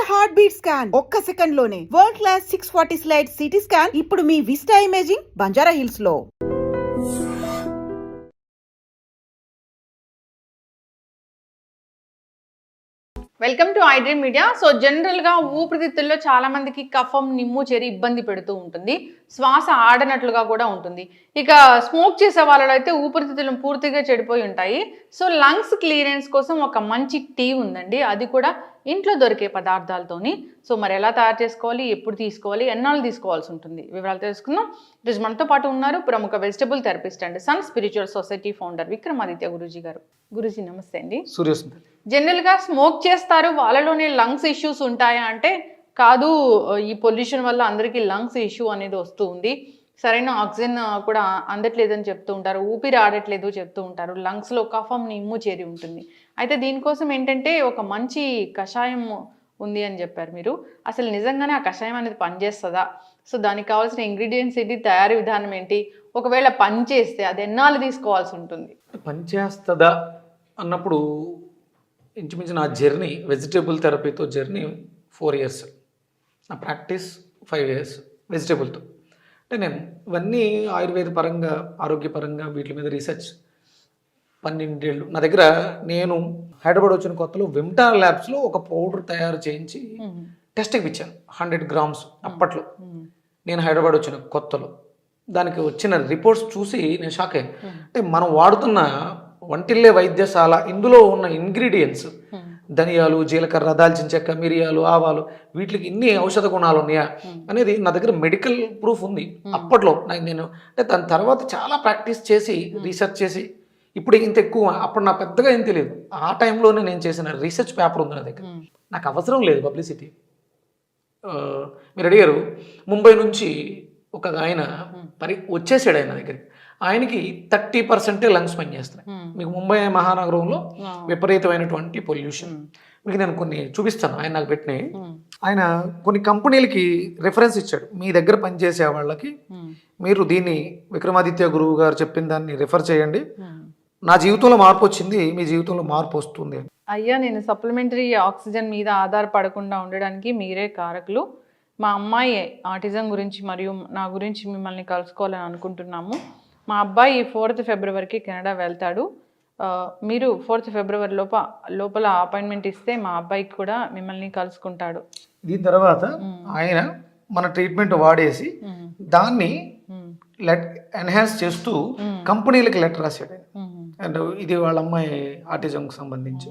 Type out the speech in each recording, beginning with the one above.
Heart beat scan ఒక్క second లోనే world class 640 slide CT scan ఇప్పుడు మీ విస్టా ఇమేజింగ్ బంజారా హిల్స్ లో. Welcome to iDream media. So జనరల్గా ఊపిరితిత్తుల్లో చాలా మందికి కఫం, నిమ్ము చేరి ఇబ్బంది పెడుతూ ఉంటుంది. శ్వాస ఆడనట్లుగా కూడా ఉంటుంది. ఇక స్మోక్ చేసే వాళ్ళలో అయితే ఊపిరితిత్తులు పూర్తిగా చెడిపోయి ఉంటాయి. సో లంగ్స్ క్లియరెన్స్ కోసం ఒక మంచి టీ ఉందండి, అది కూడా ఇంట్లో దొరికే పదార్థాలతోని. సో మరి ఎలా తయారు చేసుకోవాలి, ఎప్పుడు తీసుకోవాలి, ఎన్నాళ్ళు తీసుకోవాల్సి ఉంటుంది, వివరాలు తెలుసుకుందాం. ఈరోజు మనతో పాటు ఉన్నారు ప్రముఖ vegetable therapist and sun spiritual society founder Vikramaditya Guruji గారు. గురూజీ నమస్తే అండి. సూర్యసుందరి. జనరల్గా స్మోక్ చేస్తారు, వాళ్ళలోనే లంగ్స్ ఇష్యూస్ ఉంటాయా అంటే కాదు, ఈ పొల్యూషన్ వల్ల అందరికీ లంగ్స్ ఇష్యూ అనేది వస్తూ ఉంది. సరైన ఆక్సిజన్ కూడా అందట్లేదని చెప్తూ ఉంటారు, ఊపిరి ఆడట్లేదు చెప్తూ ఉంటారు, లంగ్స్లో కఫం, నిమ్ము చేరి ఉంటుంది. అయితే దీనికోసం ఏంటంటే ఒక మంచి కషాయం ఉంది అని చెప్పారు మీరు. అసలు నిజంగానే ఆ కషాయం అనేది పనిచేస్తుందా? సో దానికి కావాల్సిన ఇంగ్రీడియంట్స్ ఏంటి, తయారీ విధానం ఏంటి, ఒకవేళ పని చేస్తే అది ఎన్నాళ్ళు తీసుకోవాల్సి ఉంటుంది? పనిచేస్తుందా అన్నప్పుడు ఇంచుమించు నా జర్నీ వెజిటేబుల్ థెరపీతో జర్నీ 4 years, నా ప్రాక్టీస్ 5 years వెజిటేబుల్తో. అంటే నేను ఇవన్నీ ఆయుర్వేద పరంగా, ఆరోగ్యపరంగా వీటి మీద రీసెర్చ్ 12 ఏళ్ళు నా దగ్గర. నేను హైదరాబాద్ వచ్చిన కొత్తలో విమ్టా ల్యాబ్స్లో ఒక పౌడర్ తయారు చేయించి టెస్ట్కి ఇచ్చాను, 100 grams. అప్పట్లో నేను హైదరాబాద్ వచ్చిన కొత్తలో దానికి వచ్చిన రిపోర్ట్స్ చూసి నేను షాక్ అయ్యాను. అంటే మనం వాడుతున్న వంటిల్లే వైద్యశాల, ఇందులో ఉన్న ఇంగ్రీడియంట్స్ ధనియాలు, జీలకర్ర, దాల్చిన చెక్క, మిరియాలు, ఆవాలు, వీటికి ఇన్ని ఔషధ గుణాలు ఉన్నాయా అనేది నా దగ్గర మెడికల్ ప్రూఫ్ ఉంది. అప్పట్లో నేను అంటే దాని తర్వాత చాలా ప్రాక్టీస్ చేసి రీసెర్చ్ చేసి ఇప్పుడు ఇంత ఎక్కువ, అప్పుడు నాకు పెద్దగా ఏం తెలియదు. ఆ టైంలోనే నేను చేసిన రీసెర్చ్ పేపర్ ఉంది నా దగ్గర. నాకు అవసరం లేదు పబ్లిసిటీ. మీరు అడిగారు, ముంబై నుంచి ఒక ఆయన వచ్చేసాడు ఆయన దగ్గరికి. ఆయనకి 30% లంగ్స్ పనిచేస్తున్నాయి. మీకు ముంబై మహానగరంలో విపరీతమైనటువంటి పొల్యూషన్. మీకు నేను కొన్ని చూపిస్తాను, ఆయన నాకు పెట్టినాయి. ఆయన కొన్ని కంపెనీలకి రిఫరెన్స్ ఇచ్చాడు, మీ దగ్గర పనిచేసే వాళ్ళకి మీరు దీన్ని విక్రమాదిత్య గురువు గారు చెప్పిన దాన్ని రిఫర్ చేయండి, నా జీవితంలో మార్పు వచ్చింది, మీ జీవితంలో మార్పు వస్తుంది. అయ్యా, నేను సప్లిమెంటరీ ఆక్సిజన్ మీద ఆధారపడకుండా ఉండడానికి మీరే కారకులు. మా అమ్మాయి ఆటిజం గురించి మరియు నా గురించి మిమ్మల్ని కలుసుకోవాలని అనుకుంటున్నాము. మా అబ్బాయి 4th Februaryకి కెనడా వెళ్తాడు. మీరు 4th February లోపల అపాయింట్మెంట్ ఇస్తే మా అబ్బాయికి కూడా మిమ్మల్ని కలుసుకుంటాడు. దీని తర్వాత ఆయన మన ట్రీట్మెంట్ వాడేసి దాన్ని ఎన్హాన్స్ చేస్తూ కంపెనీలకు లెటర్ రాశాడు. అండ్ ఇది వాళ్ళ అమ్మాయి ఆటిజంకి సంబంధించి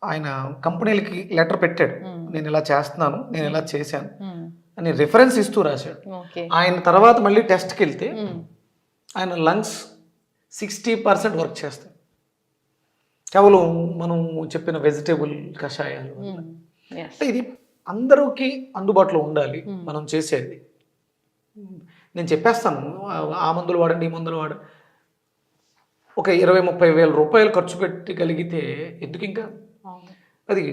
ఆయన కంపెనీలకి లెటర్ పెట్టాడు, నేను ఇలా చేస్తున్నాను, నేను ఇలా చేశాను అని రిఫరెన్స్ ఇస్తూ రాశాడు. ఆయన తర్వాత మళ్ళీ టెస్ట్కి వెళ్తే ఆయన లంగ్స్ 60% వర్క్ చేస్తాయి, కేవలం మనం చెప్పిన వెజిటేబుల్ కషాయాలు. అంటే ఇది అందరికీ అందుబాటులో ఉండాలి మనం చేసేది. నేను చెప్పేస్తాను, ఆ మందులు వాడండి, ఈ మందులు వాడండి. ఒక 20-30 వేల రూపాయలు ఖర్చు పెట్టగలిగితే ఎందుకు ఇంకా అది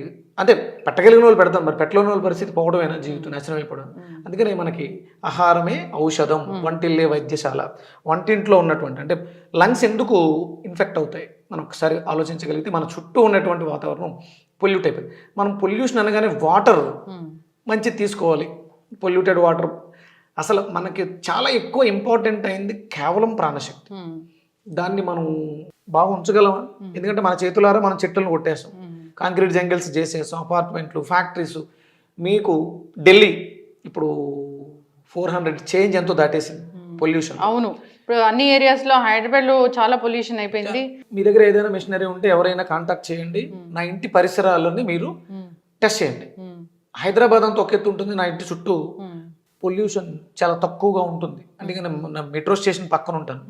అంటే పెట్టగలిగిన వాళ్ళు పెడతాం, మరి పెట్టలేని వాళ్ళ పరిస్థితి పోవడమేనా, జీవితం నాశనం అయిపోవడం. అందుకనే మనకి ఆహారమే ఔషధం, వంటిల్లే వైద్యశాల. వంటింట్లో ఉన్నటువంటి అంటే లంగ్స్ ఎందుకు ఇన్ఫెక్ట్ అవుతాయి మనం ఒకసారి ఆలోచించగలిగితే, మన చుట్టూ ఉన్నటువంటి వాతావరణం పొల్యూట్ అయిపోయింది. మనం పొల్యూషన్ అనగానే వాటర్ మంచిది తీసుకోవాలి, పొల్యూటెడ్ వాటర్. అసలు మనకి చాలా ఎక్కువ ఇంపార్టెంట్ అయింది కేవలం ప్రాణశక్తి. దాన్ని మనం బాగా ఉంచగలమా? ఎందుకంటే మన చేతులారా మనం చెట్లను కొట్టేస్తాం, కాంక్రీట్ జంగిల్స్ చేసేసాం, అపార్ట్మెంట్లు, ఫ్యాక్టరీస్. మీకు ఢిల్లీ ఇప్పుడు 400 చేంజ్ ఎంతో దాటేసింది పొల్యూషన్. అవును, ఇప్పుడు అన్ని ఏరియాస్లో, హైదరాబాద్లో చాలా పొల్యూషన్ అయిపోయింది. మీ దగ్గర ఏదైనా మిషనరీ ఉంటే ఎవరైనా కాంటాక్ట్ చేయండి, నా ఇంటి పరిసరాలని మీరు టెస్ట్ చేయండి. హైదరాబాద్ అంతా ఒక ఎత్తు ఉంటుంది, నా ఇంటి చుట్టూ పొల్యూషన్ చాలా తక్కువగా ఉంటుంది. అందుకని నా మెట్రో స్టేషన్ పక్కన ఉంటాను,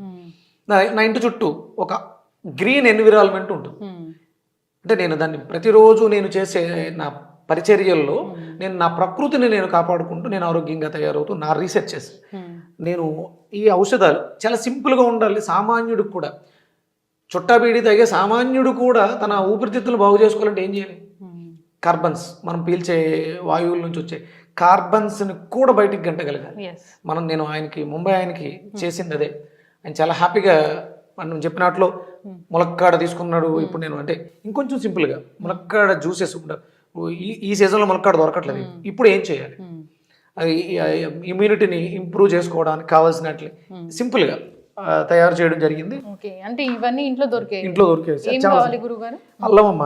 నా ఇంటి చుట్టూ ఒక గ్రీన్ ఎన్విరాన్మెంట్ ఉంటుంది. అంటే నేను దాన్ని ప్రతిరోజు నేను చేసే నా పరిచర్యల్లో నేను నా ప్రకృతిని నేను కాపాడుకుంటూ నేను ఆరోగ్యంగా తయారవుతూ నా రీసెర్చ్ చేసి నేను ఈ ఔషధాలు చాలా సింపుల్గా ఉండాలి. సామాన్యుడికి కూడా, చుట్టా బీడి తాగే సామాన్యుడు కూడా తన ఊపిరితిత్తులు బాగు చేసుకోవాలంటే ఏం చేయాలి? కార్బన్స్, మనం పీల్చే వాయువుల నుంచి వచ్చే కార్బన్స్ని కూడా బయటికి గంటగలగాలి మనం. నేను ముంబై ఆయనకి చేసింది అదే. ఆయన చాలా హ్యాపీగా మనం చెప్పినట్లు ములక్కాడ తీసుకున్నాడు. ఇప్పుడు నేను అంటే ఇంకొంచెం సింపుల్గా ములక్కాడ జ్యూసెస్ ఈ సీజన్లో మనకు కాడ దొరకట్లేదు. ఇప్పుడు ఏం చేయాలి, అది ఇమ్యూనిటీని ఇంప్రూవ్ చేసుకోవడానికి కావాల్సినట్లు సింపుల్గా తయారు చేయడం జరిగింది. ఓకే, అంటే ఇవన్నీ ఇంట్లో దొరికాయి. ఇంట్లో దొరికేది ఏం కావాలి గురుగారు? అల్లం అమ్మ.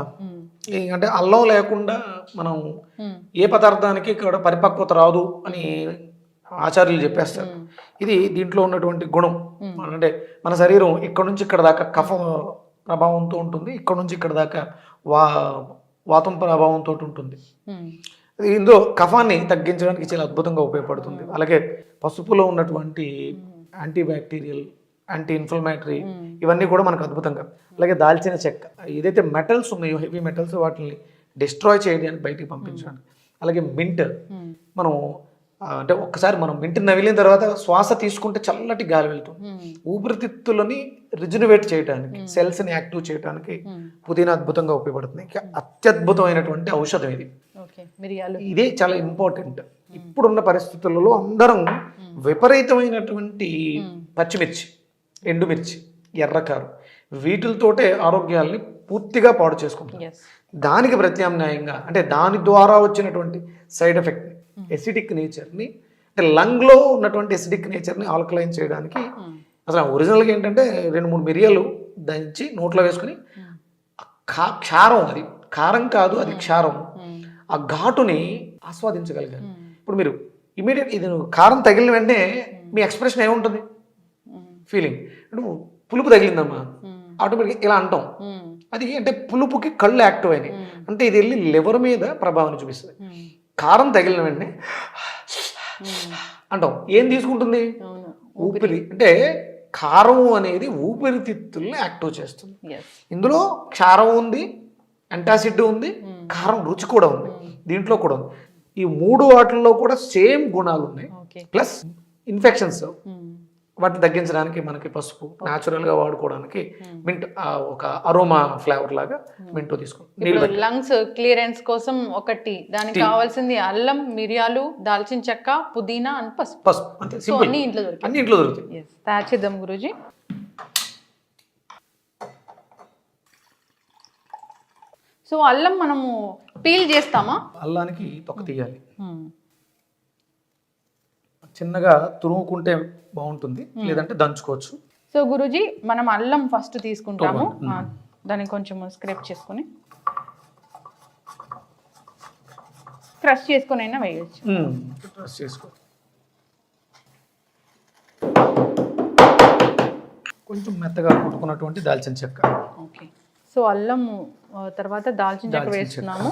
అంటే అల్లం లేకుండా మనం ఏ పదార్థానికి కూడా పరిపక్వత రాదు అని ఆచార్యులు చెప్పేస్తారు. ఇది దీంట్లో ఉన్నటువంటి గుణం. అంటే మన శరీరం ఇక్కడ నుంచి ఇక్కడ దాకా కఫ ప్రభావంతో ఉంటుంది, ఇక్కడ నుంచి ఇక్కడ దాకా వాతం ప్రభావంతో ఉంటుంది. ఇందులో కఫాన్ని తగ్గించడానికి చాలా అద్భుతంగా ఉపయోగపడుతుంది. అలాగే పసుపులో ఉన్నటువంటి యాంటీ బ్యాక్టీరియల్, యాంటీ ఇన్ఫ్లమేటరీ ఇవన్నీ కూడా మనకు అద్భుతంగా. అలాగే దాల్చిన చెక్క, ఏదైతే మెటల్స్ ఉన్నాయో హెవీ మెటల్స్ వాటిని డిస్ట్రాయ్ చేయడానికి, బయటికి పంపించడానికి. అలాగే మింట్, మనం అంటే ఒక్కసారి మనం మింట్ నవిలిన తర్వాత శ్వాస తీసుకుంటే చల్లటి గాలి వెళ్తుంది. ఊపిరితిత్తులని రిజునవేట్ చేయడానికి, సెల్స్ని యాక్టివ్ చేయడానికి పుదీనా అద్భుతంగా ఉపయోగపడుతుంది. ఇంకా అత్యద్భుతమైనటువంటి ఔషధం ఇది. ఇదే చాలా ఇంపార్టెంట్. ఇప్పుడున్న పరిస్థితులలో అందరం విపరీతమైనటువంటి పచ్చిమిర్చి, ఎండుమిర్చి, ఎర్రకారు వీటితోటే ఆరోగ్యాల్ని పూర్తిగా పాడు చేసుకుంటాం. దానికి ప్రత్యామ్నాయంగా, అంటే దాని ద్వారా వచ్చినటువంటి సైడ్ ఎఫెక్ట్ని, ఎసిడిక్ నేచర్ని, అంటే లంగ్లో ఉన్నటువంటి ఎసిడిక్ నేచర్ని ఆల్కలైన్ చేయడానికి అసలు ఒరిజినల్గా ఏంటంటే 2-3 మిరియాలు దంచి నోట్లో వేసుకుని క్షారం, అది కారం కాదు, అది క్షారం, ఆ ఘాటుని ఆస్వాదించగలిగారు. ఇప్పుడు మీరు ఇమీడియట్ ఇది కారం తగిలిన వెంటనే మీ ఎక్స్ప్రెషన్ ఏముంటుంది, ఫీలింగ్ అంటే పులుపు తగిలిందమ్మా ఆటోమేటిక్గా ఇలా అంటాం. అది అంటే పులుపుకి కళ్ళు యాక్టివ్ అయినాయి, అంటే ఇది వెళ్ళి లివర్ మీద ప్రభావాన్ని చూపిస్తుంది. కారం తగిలిన వెంటనే అంటాం. ఏం తీసుకుంటుంది, ఊపిరి. అంటే కారం అనేది ఊపిరితిత్తుల్ని యాక్టివ్ చేస్తుంది. ఇందులో క్షారం ఉంది, యాంటాసిడ్ ఉంది, కారం రుచి కూడా ఉంది, దీంట్లో కూడా ఉంది. ఈ 3 వాటిల్లో కూడా సేమ్ గుణాలు ఉన్నాయి. ప్లస్ ఇన్ఫెక్షన్స్ వాటిని తగ్గించడానికి మనకి పసుపు న్యాచురల్గా వాడుకోవడానికి మింట్ ఒక అరోమా ఫ్లేవర్ లాగా మింట్ తీసుకుంటాం. లంగ్స్ క్లియరెన్స్ కోసం ఒకటి, దానికి కావాల్సింది అల్లం, మిరియాలు, దాల్చిన చెక్క, పుదీనా అండ్ పసుపు. అంతే, అన్ని ఇంట్లో దొరుకుతాయి. అన్ని ఇంట్లో దొరుకుతాయి. తయారు చేద్దాం గురూజీ. సో అల్లం మనము పీల్ చేస్తామా? అల్లానికి తొక్క తీయాలి, చిన్నగా తురుముకుంటే బాగుంటుంది, లేదంటే దంచుకోవచ్చు. సో గురూజీ, మనం అల్లం ఫస్ట్ తీసుకుంటాము, దాన్ని కొంచెం స్క్రేప్ చేసుకుని క్రష్ చేసుకుని అయినా వేయచ్చు. క్రష్ చేసుకో, కొంచెం మెత్తగా కుట్టుకున్నటువంటి దాల్చిన చెక్క. ఓకే, సో అల్లం తర్వాత దాల్చిన చెక్క వేస్తున్నాము.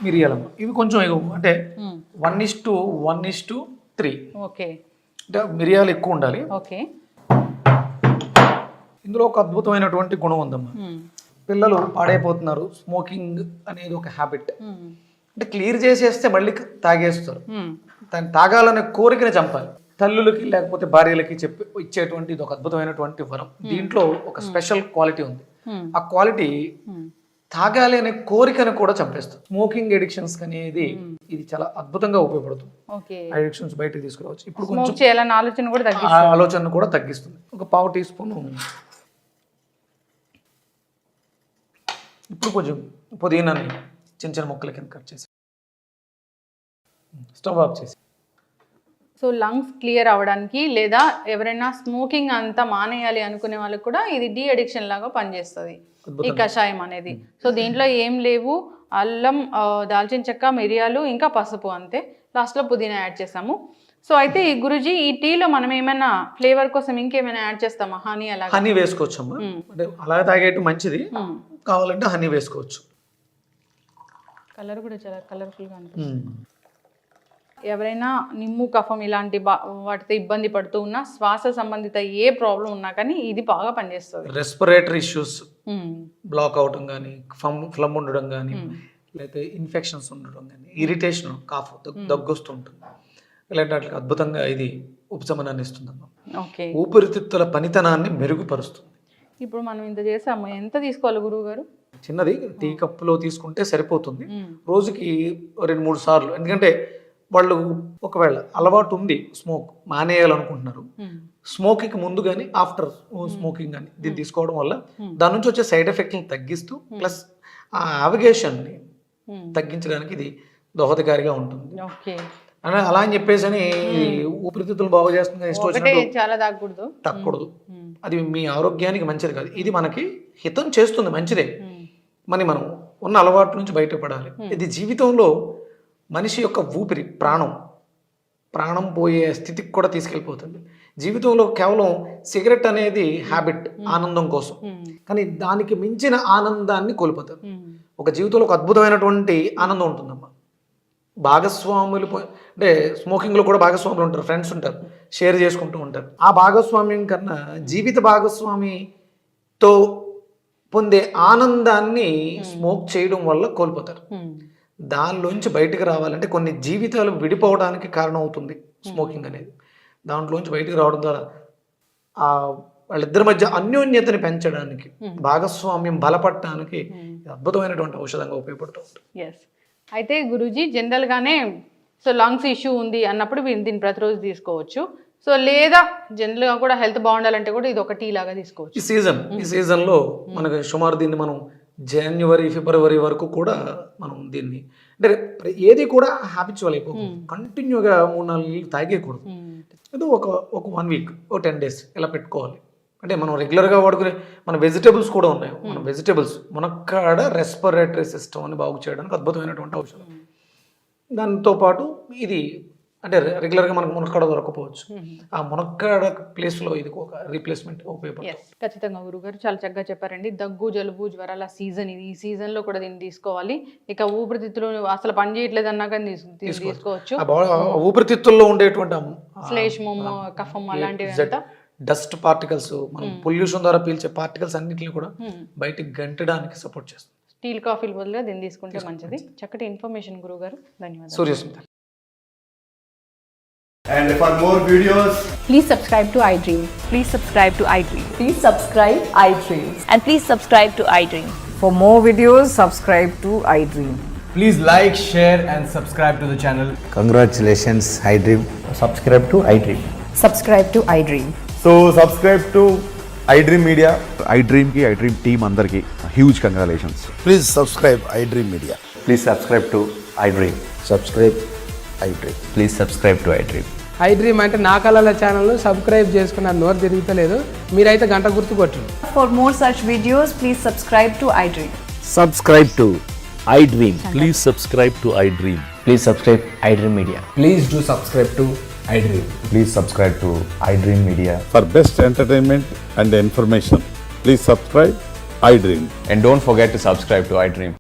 మిరియాలమ్మ ఇవి కొంచెం అంటే 1:1:3. ఓకే, అంటే మిరియాలు ఎక్కువ ఉండాలి. ఓకే, ఇందులో ఒక అద్భుతమైనటువంటి గుణం ఉందమ్మా. పిల్లలు పాడైపోతున్నారు, స్మోకింగ్ అనేది ఒక హ్యాబిట్. అంటే క్లియర్ చేసేస్తే మళ్ళీ తాగేస్తారు. దాన్ని తాగాలనే కోరికని చంపాలి. తల్లులకి లేకపోతే భార్యలకి చెప్పి ఇచ్చేటువంటి ఇది ఒక అద్భుతమైనటువంటి వరం. దీంట్లో ఒక స్పెషల్ క్వాలిటీ ఉంది. ఆ క్వాలిటీ తాగాలి అనే కోరికను కూడా చంపేస్తుంది. స్మోకింగ్ ఎడిక్షన్స్ అనేది ఇది చాలా అద్భుతంగా ఉపయోగపడుతుంది. ఎడిక్షన్స్ బయటకు తీసుకురావచ్చు. ఇప్పుడు కొంచెం ఆలోచన కూడా తగ్గిస్తుంది. ఒక 1/2 టీ స్పూన్. ఇప్పుడు కొంచెం పుదీనాని చిన్న చిన్న ముక్కల కింద కట్ చేసి స్టవ్ ఆఫ్ చేసి. సో లంగ్స్ క్లియర్ అవ్వడానికి, లేదా ఎవరైనా స్మోకింగ్ అంతా మానేయాలి అనుకునే వాళ్ళకి కూడా ఇది డీ అడిక్షన్ లాగా పనిచేస్తుంది ఈ కషాయం అనేది. సో దీంట్లో ఏం లేవు, అల్లం, దాల్చిన చెక్క, మిరియాలు, ఇంకా పసుపు, అంతే. లాస్ట్లో పుదీనా యాడ్ చేసాము. సో అయితే ఈ గురుజీ, ఈ టీలో మనం ఏమైనా ఫ్లేవర్ కోసం ఇంకేమైనా యాడ్ చేస్తామా? హనీ అలా? హనీ వేసుకోవచ్చమ్మా, అంటే అలా తాగేట్టు మంచిది. కావాలంటే హనీ వేసుకోవచ్చు. కలర్ కూడా చాలా కలర్ఫుల్గా అనిపిస్తుంది. ఎవరైనా నిమ్ము, కఫం ఇలాంటి వాటితో ఇబ్బంది పడుతూ ఉన్నా, శ్వాస సంబంధిత ఏ ప్రాబ్లం ఉన్నా కానీ ఇది బాగా పనిచేస్తుంది. రెస్పిరేటరీ ఇష్యూస్ బ్లాక్ అవడం కానీ, ఫ్లమ్ ఉండడం కానీ, లేకపోతే ఇన్ఫెక్షన్స్ ఉండడం కానీ, ఇరిటేషన్, కాఫ్, దగ్గు వస్తుంటుంది, ఇలాంటి వాటికి అద్భుతంగా ఇది ఉపశమనాన్ని ఇస్తుందమ్మా. ఊపిరితిత్తుల పనితనాన్ని మెరుగుపరుస్తుంది. ఇప్పుడు మనం ఇంత చేసాము, ఎంత తీసుకోవాలి గురువు గారు? చిన్నది టీ కప్పులో తీసుకుంటే సరిపోతుంది. రోజుకి 2-3 సార్లు. ఎందుకంటే వాళ్ళు ఒకవేళ అలవాటు ఉంది, స్మోక్ మానేయాలనుకుంటున్నారు, స్మోకింగ్ ముందు కానీ ఆఫ్టర్ స్మోకింగ్ కానీ దీన్ని తీసుకోవడం వల్ల దాని నుంచి వచ్చే సైడ్ ఎఫెక్ట్ని తగ్గిస్తూ, ప్లస్ ఆ యావిగేషన్ని తగ్గించడానికి ఇది దోహదకారిగా ఉంటుంది. ఓకే. అని అలా అని చెప్పేసి అని ఊపిరితిత్తులు బాగు చేస్తుంది ఇష్టం ఒకటే వచ్చినట్టు చాలా తాగకూడదు. తగ్గకూడదు. అది మీ ఆరోగ్యానికి మంచిది కాదు. ఇది మనకి హితం చేస్తుంది, మంచిదే. మనం ఉన్న అలవాటు నుంచి బయటపడాలి. ఇది జీవితంలో మనిషి యొక్క ఊపిరి, ప్రాణం పోయే స్థితికి కూడా తీసుకెళ్ళిపోతుంది. జీవితంలో కేవలం సిగరెట్ అనేది హ్యాబిట్, ఆనందం కోసం, కానీ దానికి మించిన ఆనందాన్ని కోల్పోతారు. ఒక జీవితంలో ఒక అద్భుతమైనటువంటి ఆనందం ఉంటుందమ్మా. భాగస్వాములు అంటే స్మోకింగ్లో కూడా భాగస్వాములు ఉంటారు, ఫ్రెండ్స్ ఉంటారు, షేర్ చేసుకుంటూ ఉంటారు. ఆ భాగస్వామ్యం కన్నా జీవిత భాగస్వామితో పొందే ఆనందాన్ని స్మోక్ చేయడం వల్ల కోల్పోతారు. దానిలోంచి బయటకు రావాలంటే కొన్ని జీవితాలు విడిపోవడానికి కారణం అవుతుంది స్మోకింగ్ అనేది. దాంట్లోంచి బయటకు రావడం ద్వారా వాళ్ళిద్దరి మధ్య అన్యోన్యతని పెంచడానికి, భాగస్వామ్యం బలపడటానికి అద్భుతమైనటువంటి ఔషధంగా ఉపయోగపడుతూ ఉంటుంది. అయితే గురూజీ, జనరల్గానే సో లంగ్స్ ఇష్యూ ఉంది అన్నప్పుడు దీన్ని ప్రతిరోజు తీసుకోవచ్చు. సో లేదా జనరల్గా కూడా హెల్త్ బాగుండాలంటే కూడా ఇది ఒక టీ లాగా తీసుకోవచ్చు. ఈ సీజన్లో మనకు సుమారు దీన్ని మనం జనవరి, ఫిబ్రవరి వరకు కూడా మనం దీన్ని అంటే ఏది కూడా హ్యాబిచువల్ అయిపోకూడదు. కంటిన్యూగా 3-4 నీళ్ళు తాగేయకూడదు. ఏదో ఒక 1 వీక్, 10 days ఇలా పెట్టుకోవాలి. అంటే మనం రెగ్యులర్గా వాడుకునే మన వెజిటేబుల్స్ కూడా ఉన్నాయి. మన వెజిటేబుల్స్ మునక్కాడ రెస్పిరేటరీ సిస్టమ్ అని బాగు చేయడానికి అద్భుతమైనటువంటి ఔషధం. దాంతోపాటు ఇది అంటే రెగ్యులర్గా మనకు మునక్కాడ దొరకపోవచ్చు. ఆ మునక్కాడ ప్లేస్లో ఇది ఒక రీప్లేస్మెంట్ ఉపయోగపడుతుంది. ఖచ్చితంగా గురుగారు చాలా చక్కగా చెప్పారండి. దగ్గు, జలుబు, జ్వరాల సీజన్ ఇది. ఈ సీజన్లో కూడా దీన్ని తీసుకోవాలి. ఇక ఊపిరితిత్తులు అసలు పని చేయట్లేదు అన్నా కానీ తీసుకోవచ్చు. ఊపిరితిత్తుల్లో ఉండేటువంటి శ్లేష్మం, కఫం అలాంటివి, డస్ట్ పార్టికల్స్, మనం పొల్యూషన్ ద్వారా పీల్చే పార్టికల్స్ అన్నింటినీ కూడా బయటికి గంటడానికి సపోర్ట్ చేస్తుంది. టీ కాఫీలు బదులుగా దీన్ని తీసుకుంటే మంచిది. చక్కటి ఇన్ఫర్మేషన్ గురుగారు, ధన్యవాదాలు. Suryasmita. And for more videos, Please subscribe to iDream. Please subscribe to iDream. Please subscribe iDream. And please subscribe to iDream. For more videos, subscribe to iDream. please like, share and subscribe to the channel. Congratulations, iDream. Subscribe to iDream. Subscribe to iDream. So subscribe to iDream Media. iDream ki iDream team andarki huge congratulations. Please subscribe iDream Media. Please subscribe to iDream. Subscribe iDream. Please subscribe to iDream. iDream అంటే నా కళల channel subscribe చేసుకున్న నోరు తిరుగుతలేదు, మీరైతే గంట గుర్తు కొట్టండి. For more such videos, please subscribe to iDream. Subscribe to iDream. Please subscribe to iDream. Please subscribe iDream Media. Please do subscribe to iDream. Please subscribe to iDream Media. For best entertainment and information, please subscribe iDream. And don't forget to subscribe to iDream.